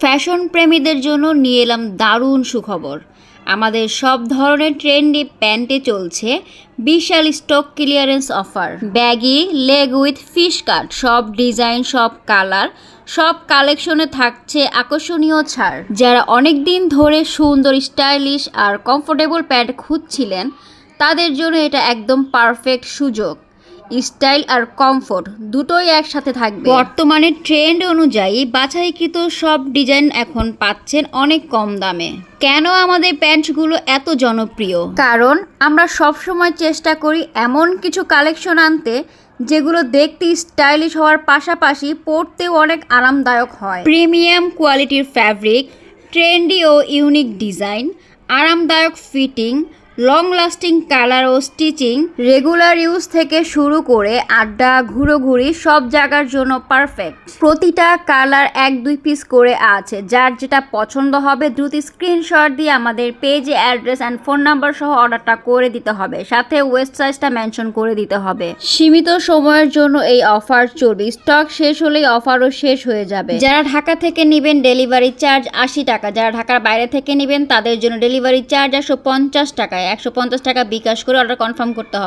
Fashion প্রেমীদের জন্য নিয়ে এলাম দারুণ সুখবর। আমাদের সব ধরনের ট্রেন্ডি প্যান্টে চলছে বিশাল stock clearance offer. Baggy, leg with fish cut, সব ডিজাইন, সব কালার, সব কালেকশনে থাকছে আকর্ষণীয় ছাড়। যারা অনেক দিন ধরে সুন্দর, স্টাইলিশ আর কমফোর্টেবল প্যান্ট খুঁজছিলেন, তাদের জন্য এটা একদম পারফেক্ট সুযোগ। স্টাইল আর কমফোর্ট দুটোই একসাথে থাকবে। বর্তমানে ট্রেন্ড অনুযায়ী বাছাইকৃত সব ডিজাইন এখন পাচ্ছেন অনেক কম দামে। কেন আমাদের প্যান্টগুলো এত জনপ্রিয়? কারণ আমরা সবসময় চেষ্টা করি এমন কিছু কালেকশন আনতে যেগুলো দেখতে স্টাইলিশ হওয়ার পাশাপাশি পরতেও অনেক আরামদায়ক হয়। প্রিমিয়াম কোয়ালিটির ফ্যাব্রিক, ট্রেন্ডি ও ইউনিক ডিজাইন, আরামদায়ক ফিটিং, লং লাস্টিং কালার ও স্টিচিং, রেগুলার ইউজ থেকে শুরু করে আড্ডা, ঘুরোঘুরি সব জায়গার জন্য পারফেক্ট। প্রতিটা কালার 1-2 পিস করে আছে। যার যেটা পছন্দ হবে দ্রুত স্ক্রিনশট দিয়ে আমাদের পেজে অ্যাড্রেস অ্যান্ড ফোন নাম্বার সহ অর্ডারটা করে দিতে হবে। সাথে ওয়েস্ট সাইজটা মেনশন করে দিতে হবে। সীমিত সময়ের জন্য এই অফার চলবে। স্টক শেষ হলেই অফারও শেষ হয়ে যাবে। যারা ঢাকা থেকে নেবেন ডেলিভারি চার্জ 80 টাকা, যারা ঢাকার বাইরে থেকে নেবেন তাদের জন্য ডেলিভারি চার্জ 150 টাকা। 150 টাকা বিকাশ করে অর্ডার কনফার্ম করতে হবে।